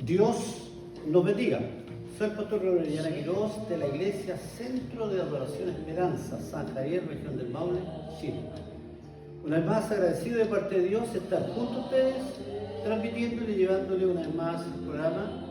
Dios nos bendiga. Soy el pastor Raúl Quiroz de la Iglesia Centro de Adoración Esperanza, San Javier, región del Maule, Chile. Una vez más agradecido de parte de Dios estar junto a ustedes, transmitiéndole y llevándole una vez más el programa,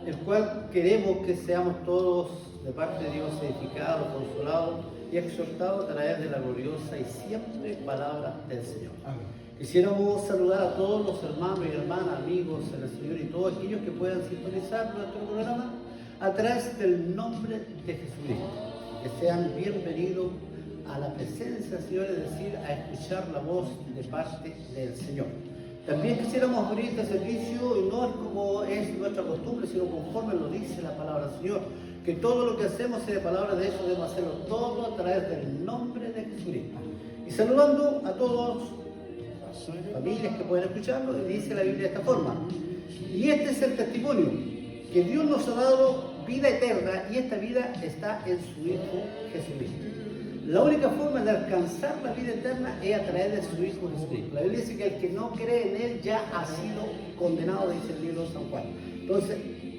el cual queremos que seamos todos de parte de Dios edificados, consolados y exhortados a través de la gloriosa y siempre palabra del Señor. Amén. Quisiéramos saludar a todos los hermanos y hermanas, amigos en el Señor y todos aquellos que puedan sintonizar nuestro programa a través del nombre de Jesucristo. Que sean bienvenidos a la presencia del Señor, es decir, a escuchar la voz de parte del Señor. También quisiéramos abrir este servicio, y no es como es nuestra costumbre, sino conforme lo dice la palabra del Señor, que todo lo que hacemos sea de palabra de eso, debemos hacerlo todo a través del nombre de Jesucristo. Y saludando a todos familias que pueden escucharlo, y dice la Biblia de esta forma: y este es el testimonio, que Dios nos ha dado vida eterna, y esta vida está en su Hijo Jesucristo. La única forma de alcanzar la vida eterna es a través de su Hijo Jesucristo. La Biblia dice que el que no cree en Él ya ha sido condenado, dice el libro de San Juan. Entonces,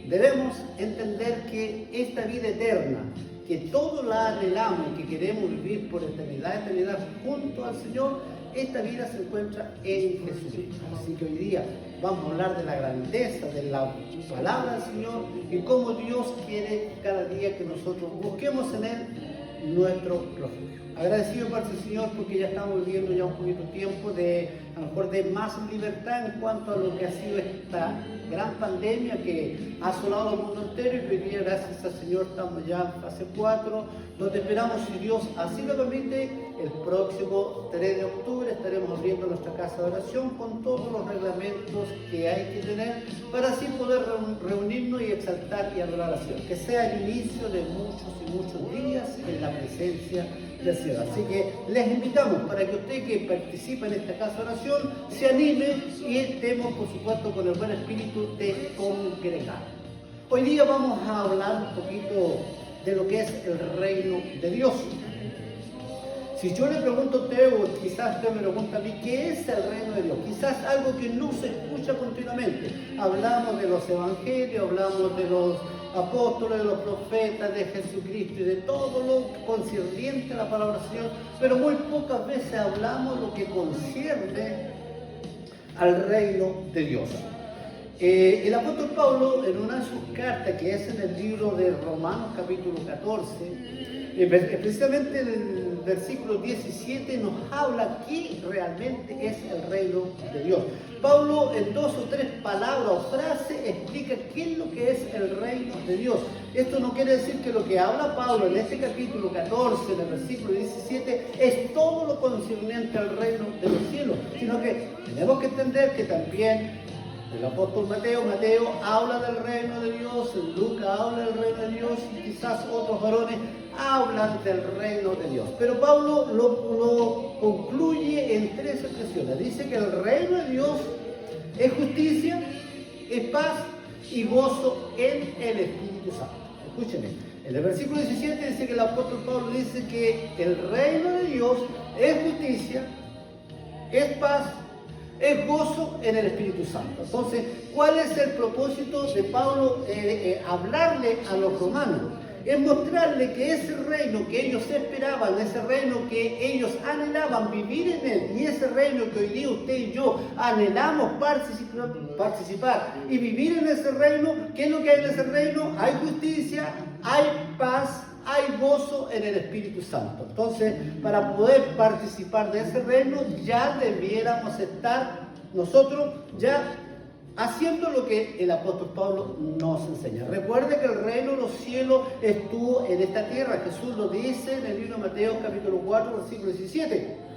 debemos entender que esta vida eterna, que todos la anhelamos y que queremos vivir por eternidad junto al Señor, esta vida se encuentra en Jesucristo. Así que hoy día vamos a hablar de la grandeza de la palabra del Señor y cómo Dios quiere cada día que nosotros busquemos en Él nuestro refugio. Agradecido por el Señor porque ya estamos viviendo ya un poquito tiempo de, a lo mejor, de más libertad en cuanto a lo que ha sido esta gran pandemia que ha asolado al mundo entero, y hoy día, gracias al Señor, estamos ya en fase 4, donde esperamos, si Dios así lo permite, el próximo 3 de octubre estaremos abriendo nuestra casa de oración con todos los reglamentos que hay que tener para así poder reunirnos y exaltar y adorar al Señor. Que sea el inicio de muchos y muchos días en la presencia del Señor. Así que les invitamos para que usted que participa en esta casa de oración se anime y estemos, por supuesto, con el buen espíritu de congregar. Hoy día vamos a hablar un poquito de lo que es el reino de Dios. Si yo le pregunto a usted, o quizás usted me pregunta a mí, ¿qué es el reino de Dios? Quizás algo que no se escucha continuamente. Hablamos de los evangelios, hablamos de los apóstoles, de los profetas, de Jesucristo y de todo lo concerniente a la palabra del Señor, pero muy pocas veces hablamos lo que concierne al reino de Dios. El apóstol Pablo, en una de sus cartas, que es en el libro de Romanos capítulo 14, precisamente en el versículo 17 nos habla qué realmente es el reino de Dios. Pablo, en 2 o 3 palabras o frases, explica qué es lo que es el reino de Dios. Esto no quiere decir que lo que habla Pablo en este capítulo 14, en el versículo 17, es todo lo concerniente al reino de los cielos, sino que tenemos que entender que también el apóstol Mateo habla del reino de Dios, Lucas habla del reino de Dios, y quizás otros varones hablan del reino de Dios. Pero Pablo lo concluye en 3 expresiones. Dice que el reino de Dios es justicia, es paz y gozo en el Espíritu Santo. Escúchenme. En el versículo 17 dice que el apóstol Pablo dice que el reino de Dios es justicia, es paz, es gozo en el Espíritu Santo. Entonces, ¿cuál es el propósito de Pablo hablarle a los romanos? Es mostrarle que ese reino que ellos esperaban, ese reino que ellos anhelaban vivir en él, y ese reino que hoy día usted y yo anhelamos participar y vivir en ese reino, ¿qué es lo que hay en ese reino? Hay justicia, hay paz, hay gozo en el Espíritu Santo. Entonces, para poder participar de ese reino, ya debiéramos estar nosotros ya haciendo lo que el apóstol Pablo nos enseña. Recuerde que el reino de los cielos estuvo en esta tierra. Jesús lo dice en el libro de Mateo capítulo 4, versículo 17.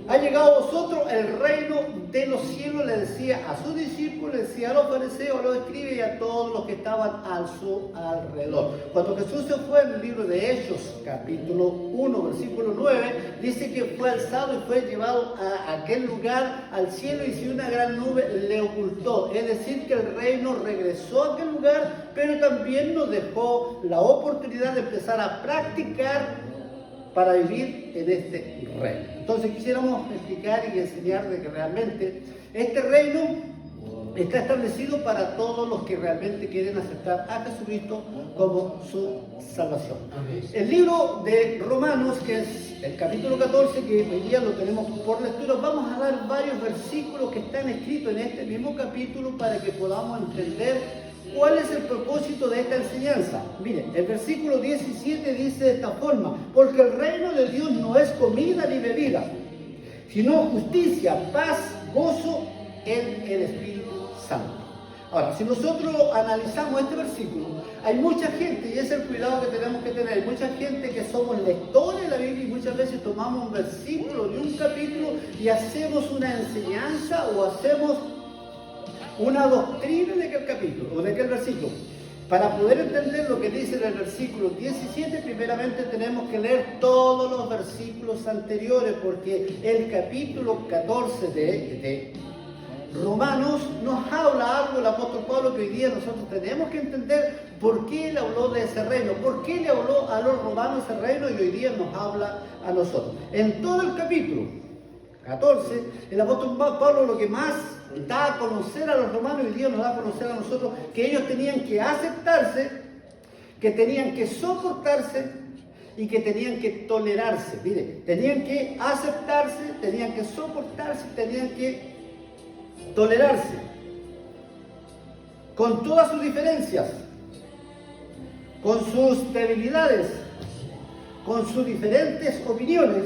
Ha llegado a vosotros el reino de los cielos, le decía a sus discípulos, le decía a los fariseos, a los escribas y a todos los que estaban a su alrededor. Cuando Jesús se fue, en el libro de Hechos, capítulo 1, versículo 9, dice que fue alzado y fue llevado a aquel lugar, al cielo, y si una gran nube le ocultó. Es decir, que el reino regresó a aquel lugar, pero también nos dejó la oportunidad de empezar a practicar para vivir en este reino. Entonces quisiéramos explicar y enseñar de que realmente este reino está establecido para todos los que realmente quieren aceptar a Jesucristo como su salvación. El libro de Romanos, que es el capítulo 14, que hoy día lo tenemos por lectura, vamos a dar varios versículos que están escritos en este mismo capítulo para que podamos entender cuál es el propósito de esta enseñanza. Miren, el versículo 17 dice de esta forma: porque el reino de Dios no es comida ni bebida, sino justicia, paz, gozo en el Espíritu Santo. Ahora, si nosotros analizamos este versículo, hay mucha gente, y ese es el cuidado que tenemos que tener, hay mucha gente que somos lectores de la Biblia y muchas veces tomamos un versículo de un capítulo y hacemos una enseñanza o hacemos una doctrina de aquel capítulo o de aquel versículo. Para poder entender lo que dice en el versículo 17, primeramente tenemos que leer todos los versículos anteriores, porque el capítulo 14 de Romanos nos habla algo el apóstol Pablo que hoy día nosotros tenemos que entender por qué él habló de ese reino, por qué le habló a los romanos ese reino y hoy día nos habla a nosotros. En todo el capítulo 14, el apóstol Pablo lo que más da a conocer a los romanos y hoy día nos da a conocer a nosotros que ellos tenían que aceptarse, que tenían que soportarse y que tenían que tolerarse. Mire, tenían que aceptarse, tenían que soportarse, tenían que tolerarse con todas sus diferencias, con sus debilidades, con sus diferentes opiniones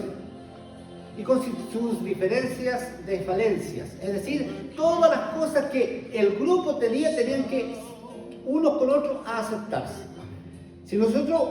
y con sus diferencias de falencias. Es decir, todas las cosas que el grupo tenía, tenían que unos con otros aceptarse. Si nosotros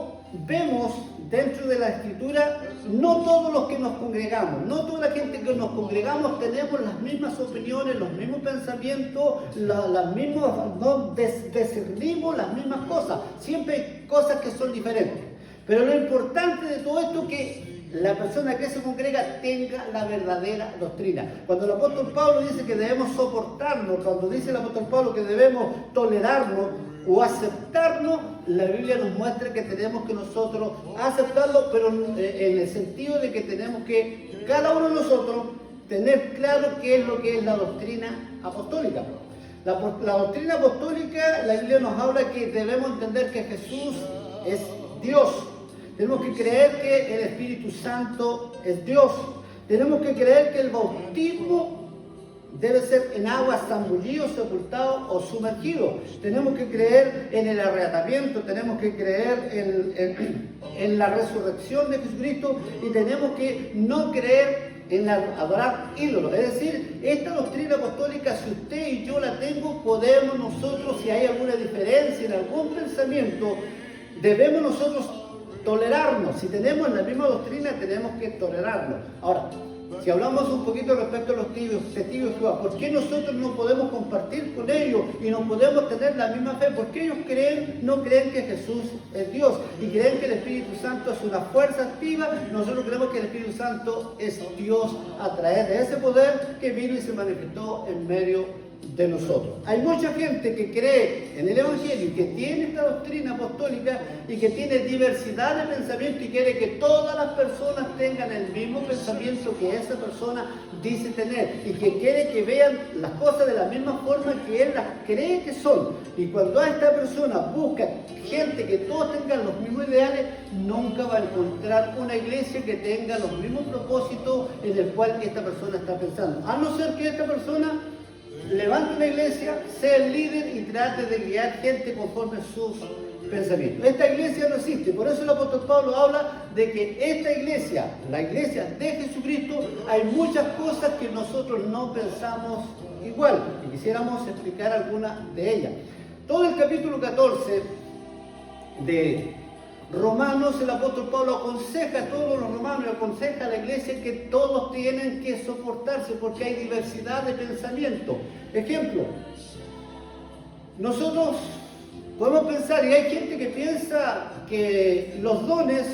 vemos dentro de la Escritura, no todos los que nos congregamos, no toda la gente que nos congregamos tenemos las mismas opiniones, los mismos pensamientos, las mismas, no discernimos las mismas cosas. Siempre hay cosas que son diferentes. Pero lo importante de todo esto es que la persona que se congrega tenga la verdadera doctrina. Cuando el apóstol Pablo dice que debemos soportarnos, cuando dice el apóstol Pablo que debemos tolerarnos o aceptarnos, la Biblia nos muestra que tenemos que nosotros aceptarlo, pero en el sentido de que tenemos que, cada uno de nosotros, tener claro qué es lo que es la doctrina apostólica. La doctrina apostólica, la Biblia nos habla que debemos entender que Jesús es Dios. Tenemos que creer que el Espíritu Santo es Dios. Tenemos que creer que el bautismo debe ser en agua, zambullido, sepultado o sumergido. Tenemos que creer en el arrebatamiento, tenemos que creer en la resurrección de Jesucristo y tenemos que no creer en adorar ídolos. Es decir, esta doctrina apostólica, si usted y yo la tengo, podemos nosotros, si hay alguna diferencia en algún pensamiento, debemos nosotros tolerarnos. Si tenemos la misma doctrina, tenemos que tolerarnos. Ahora, si hablamos un poquito respecto a los testigos de Jehová, ¿por qué nosotros no podemos compartir con ellos y no podemos tener la misma fe? Porque ellos no creen que Jesús es Dios y creen que el Espíritu Santo es una fuerza activa. Nosotros creemos que el Espíritu Santo es Dios a través de ese poder que vino y se manifestó en medio de nosotros. Hay mucha gente que cree en el Evangelio y que tiene esta doctrina apostólica y que tiene diversidad de pensamiento y quiere que todas las personas tengan el mismo pensamiento que esa persona dice tener y que quiere que vean las cosas de la misma forma que él las cree que son. Y cuando esta persona busca gente que todos tengan los mismos ideales, nunca va a encontrar una iglesia que tenga los mismos propósitos en el cual esta persona está pensando. A no ser que esta persona levante una iglesia, sea el líder y trate de guiar gente conforme sus pensamientos. Esta iglesia no existe, por eso el apóstol Pablo habla de que esta iglesia, la iglesia de Jesucristo, hay muchas cosas que nosotros no pensamos igual y quisiéramos explicar algunas de ellas. Todo el capítulo 14 de Romanos, el apóstol Pablo aconseja a todos los romanos y aconseja a la iglesia que todos tienen que soportarse porque hay diversidad de pensamiento. Ejemplo, nosotros podemos pensar, y hay gente que piensa que los dones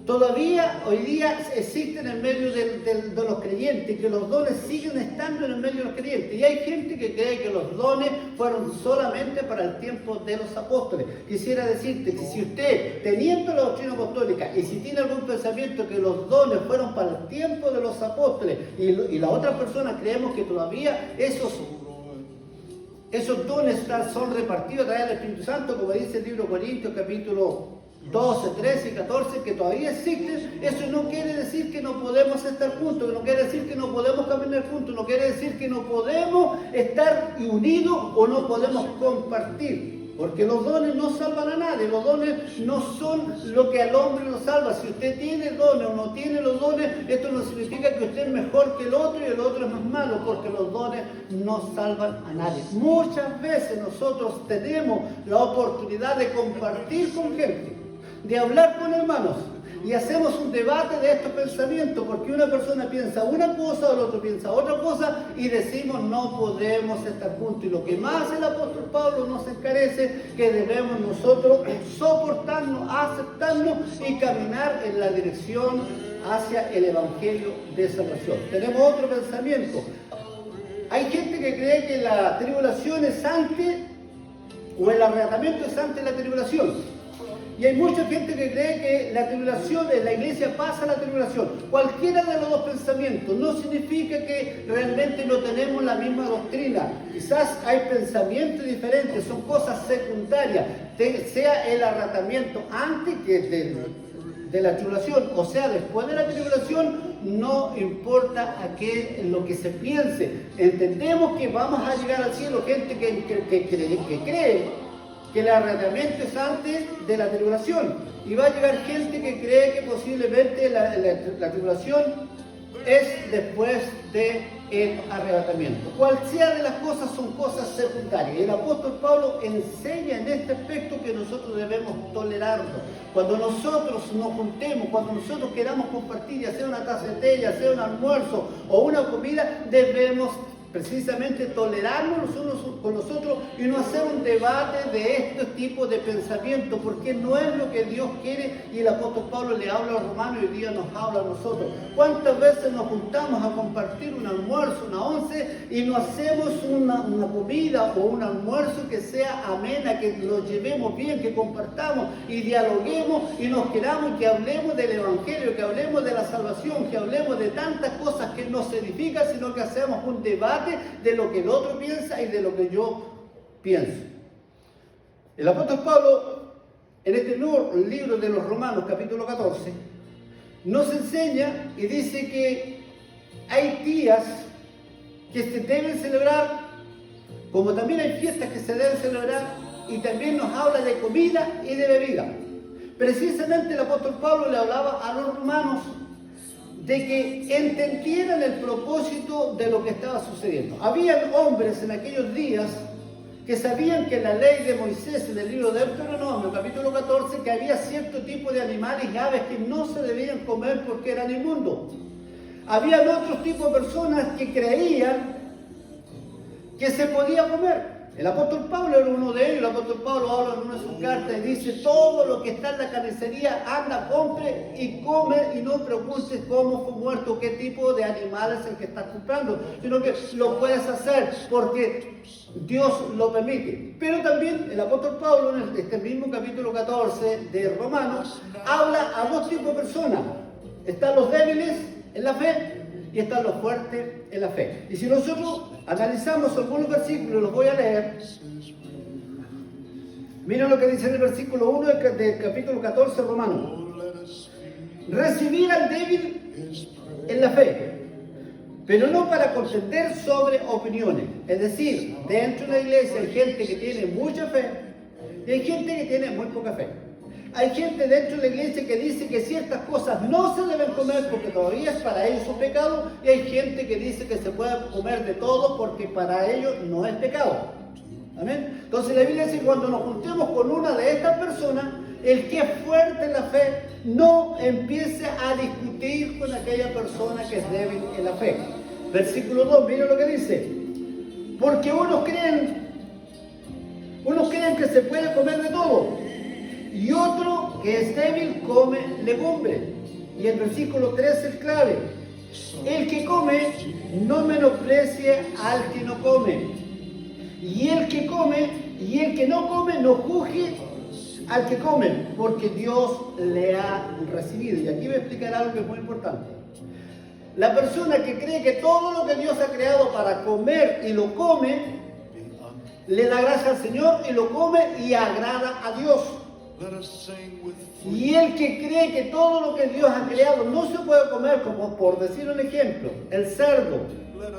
todavía hoy día existen en medio de los creyentes, que los dones siguen estando en el medio de los creyentes. Y hay gente que cree que los dones fueron solamente para el tiempo de los apóstoles. Quisiera decirte que si usted, teniendo la doctrina apostólica, y si tiene algún pensamiento que los dones fueron para el tiempo de los apóstoles, y la otra persona creemos que todavía esos Esos dones son repartidos a través del Espíritu Santo, como dice el libro de Corintios, capítulo 12, 13 y 14, que todavía existen. Eso no quiere decir que no podemos estar juntos, no quiere decir que no podemos caminar juntos, no quiere decir que no podemos estar unidos o no podemos compartir. Porque los dones no salvan a nadie, los dones no son lo que al hombre lo salva. Si usted tiene dones o no tiene los dones, esto no significa que usted es mejor que el otro y el otro es más malo, porque los dones no salvan a nadie. Muchas veces nosotros tenemos la oportunidad de compartir con gente, de hablar con hermanos, y hacemos un debate de estos pensamientos, porque una persona piensa una cosa, el otro piensa otra cosa, y decimos no podemos estar juntos. Y lo que más el apóstol Pablo nos encarece, que debemos nosotros soportarnos, aceptarnos y caminar en la dirección hacia el evangelio de salvación. Tenemos otro pensamiento. Hay gente que cree que la tribulación es antes, o el arrebatamiento es antes de la tribulación. Y hay mucha gente que cree que la tribulación, la iglesia pasa la tribulación. Cualquiera de los dos pensamientos no significa que realmente no tenemos la misma doctrina. Quizás hay pensamientos diferentes, son cosas secundarias. Sea el arrebatamiento antes que de la tribulación, o sea, después de la tribulación, no importa lo que se piense. Entendemos que vamos a llegar al cielo, gente que cree que el arrebatamiento es antes de la tribulación, y va a llegar gente que cree que posiblemente la tribulación es después del arrebatamiento. Cual sea de las cosas, son cosas secundarias. Y el apóstol Pablo enseña en este aspecto que nosotros debemos tolerarlo. Cuando nosotros nos juntemos, cuando nosotros queramos compartir, ya sea una taza de té, ya sea un almuerzo o una comida, debemos precisamente tolerarnos los unos con los otros y no hacer un debate de este tipo de pensamiento, porque no es lo que Dios quiere. Y el apóstol Pablo le habla a los romanos y hoy día nos habla a nosotros. ¿Cuántas veces nos juntamos a compartir un almuerzo, una once, y no hacemos una comida o un almuerzo que sea amena, que lo llevemos bien, que compartamos y dialoguemos y nos queramos, que hablemos del evangelio, que hablemos de la salvación, que hablemos de tantas cosas que no se edifican, sino que hacemos un debate de lo que el otro piensa y de lo que yo pienso? El apóstol Pablo, en este libro de los Romanos, capítulo 14, nos enseña y dice que hay días que se deben celebrar, como también hay fiestas que se deben celebrar, y también nos habla de comida y de bebida. Precisamente el apóstol Pablo le hablaba a los romanos de que entendieran el propósito de lo que estaba sucediendo. Habían hombres en aquellos días que sabían que la ley de Moisés, en el libro de Deuteronomio, capítulo 14, que había cierto tipo de animales y aves que no se debían comer porque eran inmundos. Habían otros tipos de personas que creían que se podía comer. El apóstol Pablo era uno de ellos. El apóstol Pablo habla en una de sus cartas y dice: todo lo que está en la carnicería, anda, compre y come, y no preguntes cómo fue muerto, qué tipo de animal es el que estás comprando, sino que lo puedes hacer porque Dios lo permite. Pero también el apóstol Pablo, en este mismo capítulo 14 de Romanos, habla a dos tipos de personas. Están los débiles en la fe y están los fuertes en la fe. Y si nosotros analizamos algunos versículos, los voy a leer. Miren lo que dice en el versículo 1 del capítulo 14 de Romanos. Recibir al débil en la fe, pero no para contender sobre opiniones. Es decir, dentro de la iglesia hay gente que tiene mucha fe y hay gente que tiene muy poca fe. Hay gente dentro de la iglesia que dice que ciertas cosas no se deben comer porque todavía es para ellos un pecado, y hay gente que dice que se puede comer de todo porque para ellos no es pecado. Amén. Entonces la Biblia dice que cuando nos juntemos con una de estas personas, el que es fuerte en la fe no empiece a discutir con aquella persona que es débil en la fe. Versículo 2, miren lo que dice. Porque unos creen que se puede comer de todo, y otro que es débil come legumbre. Y el versículo 3 es clave. El que come no menosprecie al que no come. Y el que come y el que no come no juzgue al que come, porque Dios le ha recibido. Y aquí voy a explicar algo que es muy importante. La persona que cree que todo lo que Dios ha creado para comer y lo come, le da gracia al Señor y lo come y agrada a Dios. Y el que cree que todo lo que Dios ha creado no se puede comer, como por decir un ejemplo, el cerdo,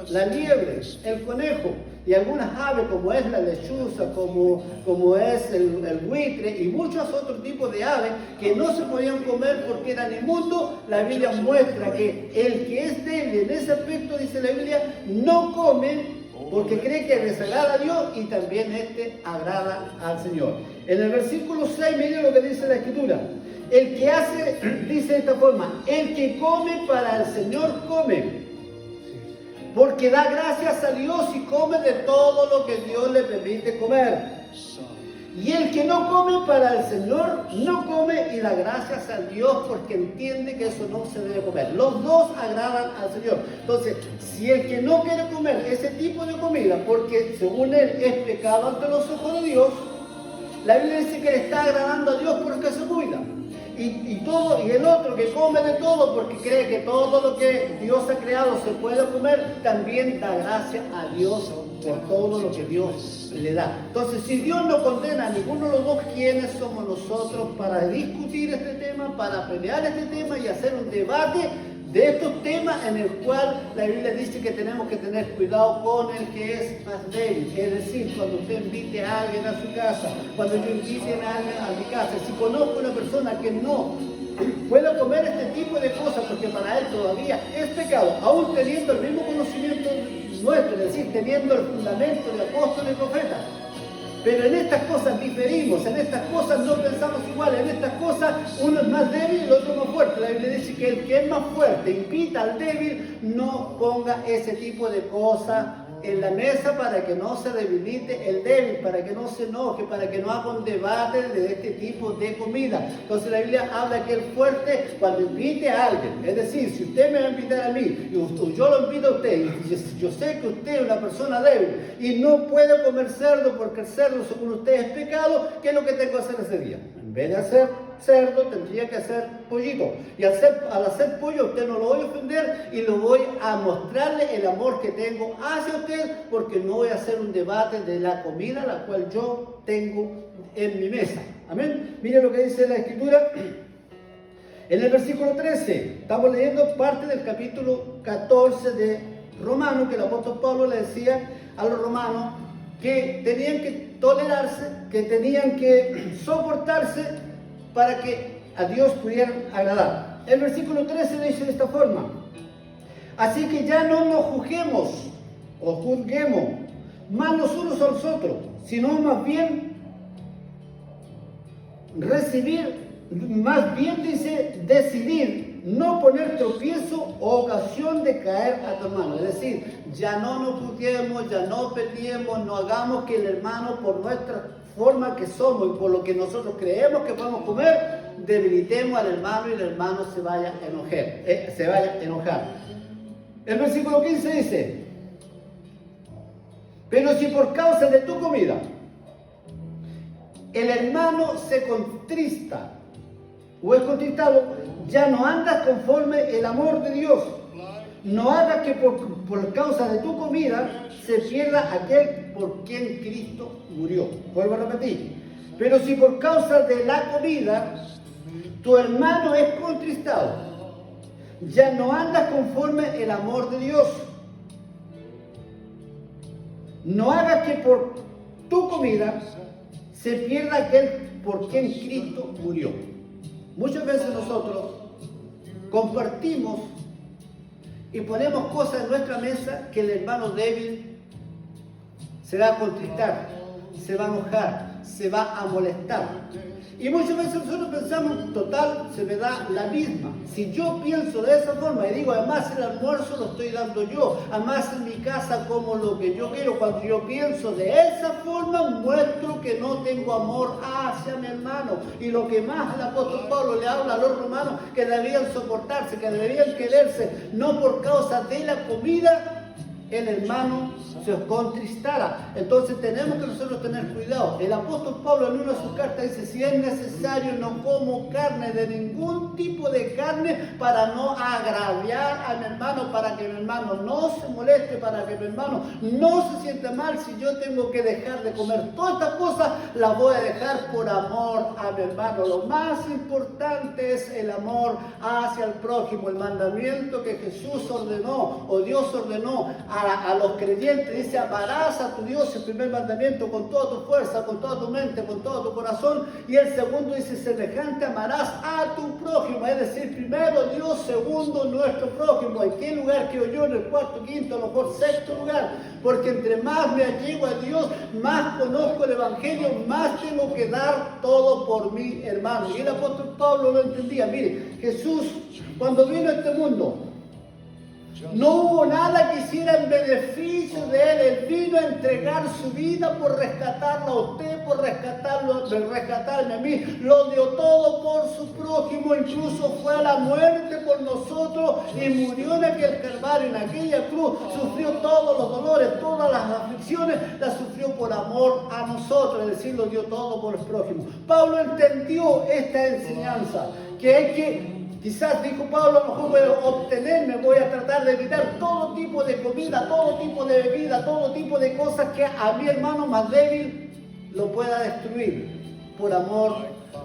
la liebre, el conejo y algunas aves como es la lechuza, como es el buitre y muchos otros tipos de aves que no se podían comer porque eran inmundos, la Biblia muestra que el que es débil en ese aspecto, dice la Biblia, no come porque cree que les agrada a Dios y también agrada al Señor. En el versículo 6, miren lo que dice la Escritura. El que hace, dice de esta forma, el que come para el Señor come, porque da gracias a Dios y come de todo lo que Dios le permite comer. Y el que no come para el Señor, no come y da gracias a Dios porque entiende que eso no se debe comer. Los dos agradan al Señor. Entonces, si el que no quiere comer ese tipo de comida, porque según él es pecado ante los ojos de Dios, la Biblia dice que le está agradando a Dios porque se cuida. Y el otro que come de todo porque cree que todo lo que Dios ha creado se puede comer, también da gracia a Dios por todo lo que Dios le da. Entonces, si Dios no condena a ninguno de los dos, ¿quiénes somos nosotros para discutir este tema, para pelear este tema y hacer un debate de estos temas en el cual la Biblia dice que tenemos que tener cuidado con el que es más débil? Es decir, cuando usted invite a alguien a su casa, cuando yo invite a alguien a mi casa, si conozco a una persona que no puede comer este tipo de cosas porque para él todavía es pecado, aún teniendo el mismo conocimiento nuestro, es decir, teniendo el fundamento de apóstoles y profetas. Pero en estas cosas diferimos, en estas cosas no pensamos igual, en estas cosas uno es más débil y el otro más fuerte. La Biblia dice que el que es más fuerte invita al débil, no ponga ese tipo de cosas en la mesa para que no se debilite el débil, para que no se enoje, para que no haga un debate de este tipo de comida. Entonces la Biblia habla que el fuerte, cuando invite a alguien, es decir, si usted me va a invitar a mí y yo lo invito a usted, y yo sé que usted es una persona débil y no puede comer cerdo porque el cerdo según usted es pecado, ¿qué es lo que tengo que hacer ese día? En vez de hacer cerdo, tendría que hacer pollito. Y al hacer pollo, usted no lo voy a ofender y lo voy a mostrarle el amor que tengo hacia usted, porque no voy a hacer un debate de la comida la cual yo tengo en mi mesa. Amén. Mire lo que dice la Escritura. En el versículo 13, estamos leyendo parte del capítulo 14 de Romanos, que el apóstol Pablo le decía a los romanos que tenían que tolerarse, que tenían que soportarse para que a Dios pudieran agradar. El versículo 13 dice de esta forma: así que ya no nos juzguemos o juzguemos más los unos a los otros, sino más bien decidir no poner tropiezo o ocasión de caer a tu hermano. Es decir, ya no nos juzguemos, ya no peleemos, no hagamos que el hermano, por nuestra forma que somos y por lo que nosotros creemos que podemos comer, debilitemos al hermano y el hermano se vaya a enojar. El versículo 15 dice: pero si por causa de tu comida el hermano se contrista o es contristado, ya no andas conforme el amor de Dios. No hagas que por causa de tu comida se pierda aquel por quien Cristo murió. Vuelvo a repetir. Pero si por causa de la comida tu hermano es contristado, ya no andas conforme el amor de Dios. No hagas que por tu comida se pierda aquel por quien Cristo murió. Muchas veces nosotros compartimos y ponemos cosas en nuestra mesa que el hermano débil se va a contristar, se va a enojar, se va a molestar. Y muchas veces nosotros pensamos, total, se me da la misma. Si yo pienso de esa forma y digo, además el almuerzo lo estoy dando yo, además en mi casa como lo que yo quiero, cuando yo pienso de esa forma, muestro que no tengo amor hacia mi hermano. Y lo que más el apóstol Pablo le habla a los romanos, que debían soportarse, que debían quererse, no por causa de la comida, el hermano se os contristara. Entonces tenemos que nosotros tener cuidado. El apóstol Pablo en una de sus cartas dice, si es necesario no como carne, de ningún tipo de carne, para no agraviar a mi hermano, para que mi hermano no se moleste, para que mi hermano no se sienta mal. Si yo tengo que dejar de comer todas estas cosas, las voy a dejar por amor a mi hermano. Lo más importante es el amor hacia el prójimo, el mandamiento que Jesús ordenó o Dios ordenó a los creyentes. Dice, amarás a tu Dios, el primer mandamiento, con toda tu fuerza, con toda tu mente, con todo tu corazón. Y el segundo dice, semejante, amarás a tu prójimo. Es decir, primero Dios, segundo nuestro prójimo. ¿En qué lugar quedo yo? En el cuarto, quinto, a lo mejor sexto lugar. Porque entre más me allego a Dios, más conozco el Evangelio, más tengo que dar todo por mi hermano. Y el apóstol Pablo lo entendía. Mire, Jesús, cuando vino a este mundo, no hubo nada que hiciera en beneficio de él. Él vino a entregar su vida por rescatarlo a usted, por rescatarme a mí. Lo dio todo por su prójimo, incluso fue a la muerte por nosotros y murió en aquel calvario, en aquella cruz. Sufrió todos los dolores, todas las aflicciones, las sufrió por amor a nosotros, es decir, lo dio todo por el prójimo. Pablo entendió esta enseñanza, que hay que... Quizás, dijo Pablo, a lo mejor voy a obtenerme, voy a tratar de evitar todo tipo de comida, todo tipo de bebida, todo tipo de cosas que a mi hermano más débil lo pueda destruir por amor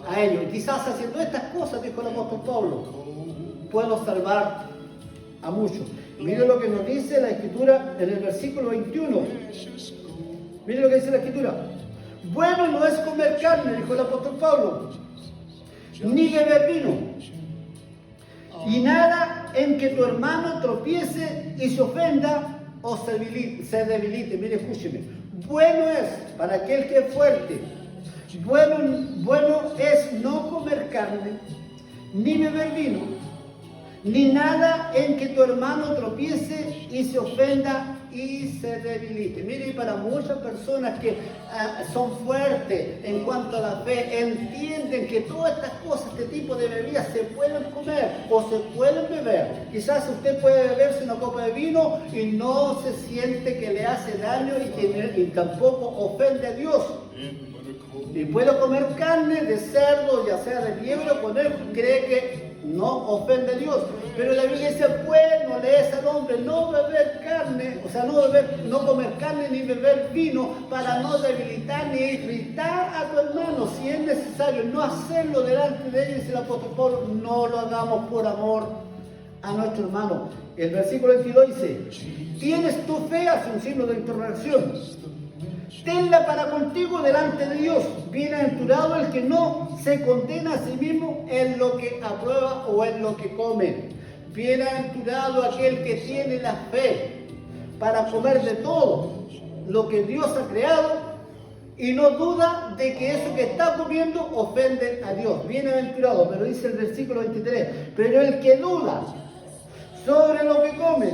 a ellos. Y quizás haciendo estas cosas, dijo el apóstol Pablo, puedo salvar a muchos. Mire lo que nos dice la Escritura en el versículo 21. Mire lo que dice la Escritura. Bueno no es comer carne, dijo el apóstol Pablo, ni beber vino. Y nada en que tu hermano tropiece y se ofenda o se debilite. Mire, escúcheme. Bueno es para aquel que es fuerte. Bueno es no comer carne, ni beber vino, ni nada en que tu hermano tropiece y se ofenda y se debilite. Mire, para muchas personas que son fuertes en cuanto a la fe, entienden que todas estas cosas, este tipo de bebidas se pueden comer o se pueden beber. Quizás usted puede beberse una copa de vino y no se siente que le hace daño y tampoco ofende a Dios. Y puede comer carne de cerdo, ya sea de liebre o conejo, cree que no ofende a Dios. Pero la Biblia dice, bueno le es al hombre no beber carne, o sea, no comer carne ni beber vino, para no debilitar ni irritar a tu hermano. Si es necesario no hacerlo delante de él, dice el apóstol Pablo, no lo hagamos por amor a nuestro hermano. El versículo 22 dice, ¿tienes tu fe? Hace un signo de interrogación. Tenla para contigo delante de Dios. Bienaventurado el que no se condena a sí mismo en lo que aprueba o en lo que come. Bienaventurado aquel que tiene la fe para comer de todo lo que Dios ha creado y no duda de que eso que está comiendo ofende a Dios. Bienaventurado, pero dice el versículo 23, pero el que duda sobre lo que come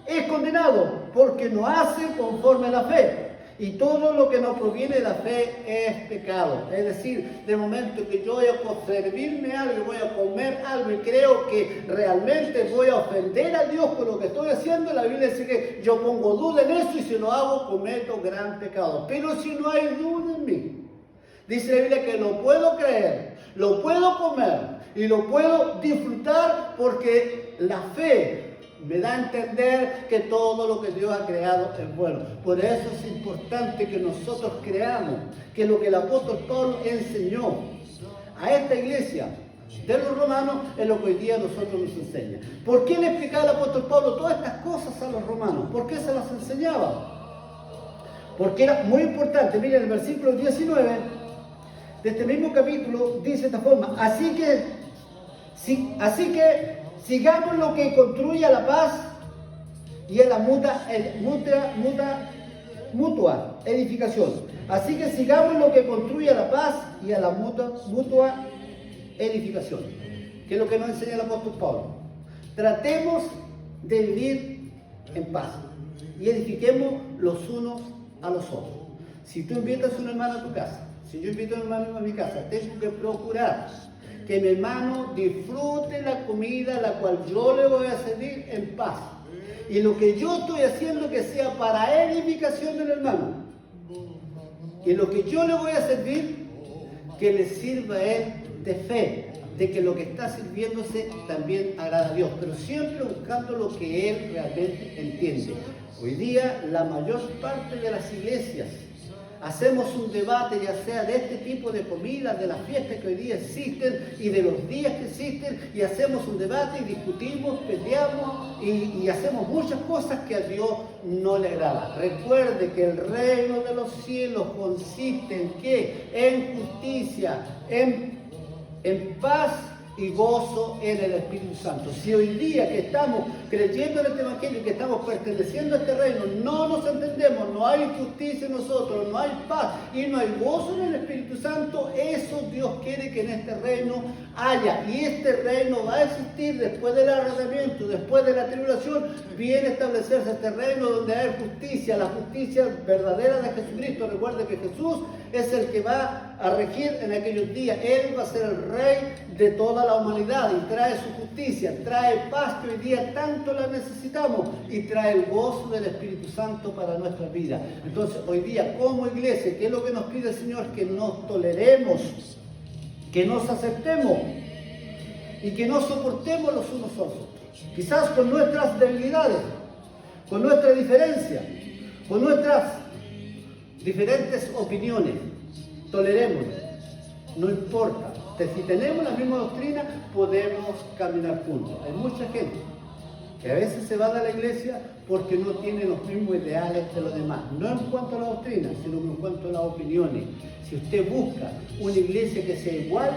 es condenado porque no hace conforme a la fe. Y todo lo que no proviene de la fe es pecado. Es decir, de momento que yo voy a servirme algo, voy a comer algo y creo que realmente voy a ofender a Dios con lo que estoy haciendo, la Biblia dice que yo pongo duda en eso y si lo hago cometo gran pecado. Pero si no hay duda en mí, dice la Biblia que lo puedo creer, lo puedo comer y lo puedo disfrutar porque la fe me da a entender que todo lo que Dios ha creado es bueno. Por eso es importante que nosotros creamos que lo que el apóstol Pablo enseñó a esta iglesia de los romanos es lo que hoy día nosotros nos enseña. ¿Por qué le explicaba el apóstol Pablo todas estas cosas a los romanos? ¿Por qué se las enseñaba? Porque era muy importante. Miren el versículo 19 de este mismo capítulo dice de esta forma, así que sigamos lo que construya la paz y a la mutua edificación. Así que sigamos lo que construya la paz y a la mutua edificación. Que es lo que nos enseña el apóstol Pablo. Tratemos de vivir en paz y edifiquemos los unos a los otros. Si tú invitas a un hermano a tu casa, si yo invito a un hermano a mi casa, tengo que procurar que mi hermano disfrute la comida la cual yo le voy a servir en paz. Y lo que yo estoy haciendo que sea para edificación del hermano. Y lo que yo le voy a servir, que le sirva a él de fe, de que lo que está sirviéndose también agrada a Dios, pero siempre buscando lo que él realmente entiende. Hoy día la mayor parte de las iglesias hacemos un debate, ya sea de este tipo de comidas, de las fiestas que hoy día existen y de los días que existen, y hacemos un debate y discutimos, peleamos y hacemos muchas cosas que a Dios no le agrada. Recuerde que el reino de los cielos consiste en ¿qué? En justicia, en paz y gozo en el Espíritu Santo. Si hoy día que estamos creyendo en este Evangelio, que estamos perteneciendo a este reino, no nos entendemos, no hay justicia en nosotros, no hay paz y no hay gozo en el Espíritu Santo, eso Dios quiere que en este reino haya. Y este reino va a existir después del arrebatamiento, después de la tribulación, viene a establecerse este reino donde hay justicia, la justicia verdadera de Jesucristo. Recuerde que Jesús es el que va a regir en aquellos días. Él va a ser el rey de toda la humanidad y trae su justicia, trae paz que hoy día tanto la necesitamos y trae el gozo del Espíritu Santo para nuestra vida. Entonces hoy día como iglesia, ¿qué es lo que nos pide el Señor? Que nos toleremos, que nos aceptemos y que nos soportemos los unos a los otros. Quizás con nuestras debilidades, con nuestra diferencia, con nuestras diferentes opiniones, tolerémonos, no importa. Si tenemos la misma doctrina, podemos caminar juntos. Hay mucha gente que a veces se va de la iglesia porque no tiene los mismos ideales de los demás. No en cuanto a la doctrina, sino en cuanto a las opiniones. Si usted busca una iglesia que sea igual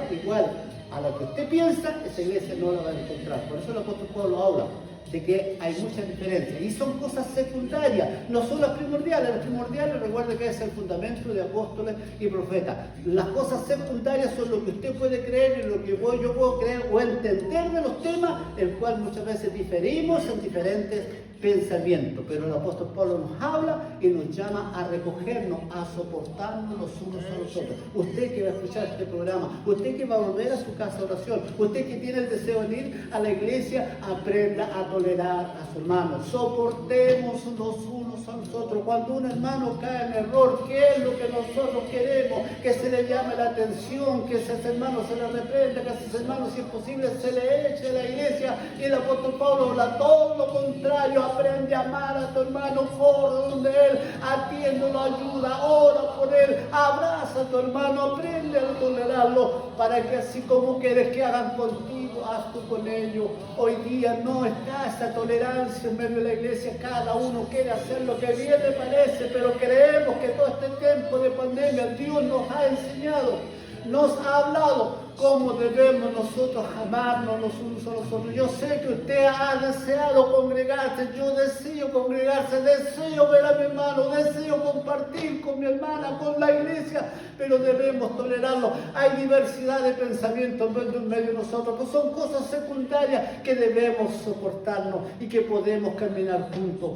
a la que usted piensa, esa iglesia no la va a encontrar. Por eso el apóstol Pablo habla de que hay muchas diferencias y son cosas secundarias, no son las primordiales. Las primordiales, recuerde que es el fundamento de apóstoles y profetas. Las cosas secundarias son lo que usted puede creer y lo que yo puedo creer o entender de los temas, el cual muchas veces diferimos en diferentes pensamientos. Pero el apóstol Pablo nos habla y nos llama a recogernos, a soportarnos los unos a los otros. Usted que va a escuchar este programa, usted que va a volver a su casa de oración, usted que tiene el deseo de ir a la iglesia, aprenda a tolerar a su hermano. Soportemos los unos a los otros. Cuando un hermano cae en error, ¿qué es lo que nosotros queremos? Que se le llame la atención, que ese hermano se le reprenda, que a ese hermano, si es posible, se le eche de la iglesia. Y el apóstol Pablo habla todo lo contrario. Aprende a amar a tu hermano, corre donde él, atiéndolo, ayuda, ora por él, abraza a tu hermano, aprende a tolerarlo, para que así como quieres que hagan contigo, haz tú con ellos. Hoy día no está esa tolerancia en medio de la iglesia, cada uno quiere hacer lo que bien le parece, pero creemos que todo este tiempo de pandemia Dios nos ha enseñado, nos ha hablado cómo debemos nosotros amarnos los unos a los otros. Yo sé que usted ha deseado congregarse, yo deseo congregarse, deseo ver a mi hermano, deseo compartir con mi hermana, con la iglesia, pero debemos tolerarlo. Hay diversidad de pensamientos en medio de nosotros, que son cosas secundarias que debemos soportarnos y que podemos caminar juntos.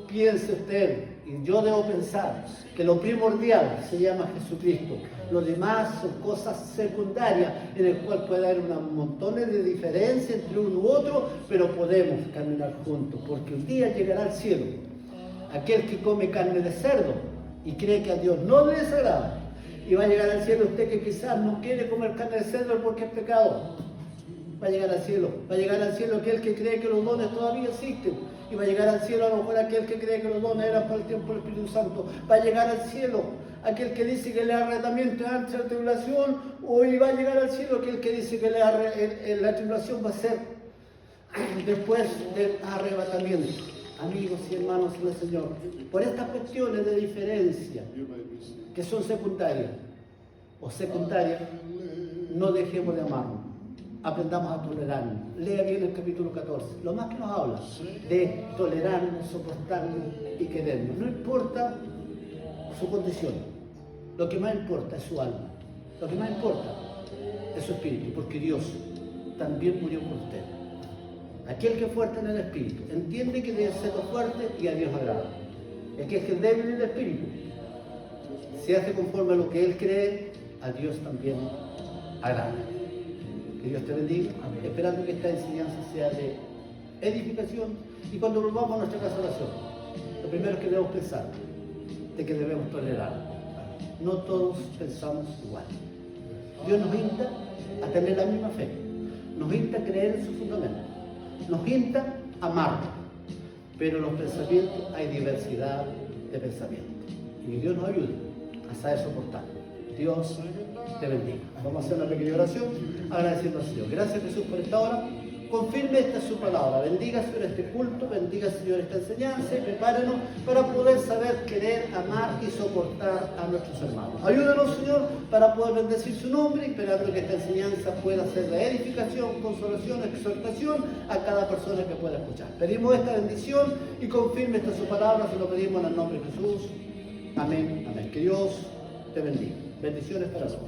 Piense usted, y yo debo pensar, que lo primordial se llama Jesucristo. Lo demás son cosas secundarias en el cual puede haber montones de diferencias entre uno u otro, pero podemos caminar juntos, porque un día llegará al cielo aquel que come carne de cerdo y cree que a Dios no le desagrada, y va a llegar al cielo usted que quizás no quiere comer carne de cerdo porque es pecado. Va a llegar al cielo aquel que cree que los dones todavía existen, y va a llegar al cielo a lo mejor aquel que cree que los dones eran para el tiempo del Espíritu Santo. Va a llegar al cielo aquel que dice que el arrebatamiento es antes de la tribulación, o va a llegar al cielo aquel que dice que la tribulación va a ser después del arrebatamiento. Amigos y hermanos del Señor, por estas cuestiones de diferencia que son secundarias, no dejemos de amarnos. Aprendamos a tolerarnos. Lea bien el capítulo 14. Lo más que nos habla de tolerarnos, soportarnos y querernos. No importa su condición. Lo que más importa es su alma. Lo que más importa es su espíritu, porque Dios también murió por usted. Aquel que es fuerte en el espíritu entiende que debe ser fuerte y a Dios agrada. Aquel que es débil en el espíritu se hace conforme a lo que él cree, a Dios también agrada. Que Dios te bendiga, esperando que esta enseñanza sea de edificación Y cuando volvamos a nuestra casa de oración, lo primero que debemos pensar de que debemos tolerar. No todos pensamos igual. Dios nos insta a tener la misma fe, nos insta a creer en su fundamento, nos insta a amar, pero en los pensamientos hay diversidad de pensamientos. Y Dios nos ayude a saber soportar. Dios te bendiga. Vamos a hacer una pequeña oración agradeciendo al Señor. Gracias, Jesús, por esta hora. Confirme esta su palabra. Bendiga, Señor, este culto, bendiga, Señor, esta enseñanza y prepárenos para poder saber querer, amar y soportar a nuestros hermanos. Ayúdanos, Señor, para poder bendecir su nombre y esperando que esta enseñanza pueda ser de edificación, consolación, exhortación a cada persona que pueda escuchar. Pedimos esta bendición y confirme esta su palabra, se lo pedimos en el nombre de Jesús. Amén, amén. Que Dios te bendiga. Bendiciones para todos.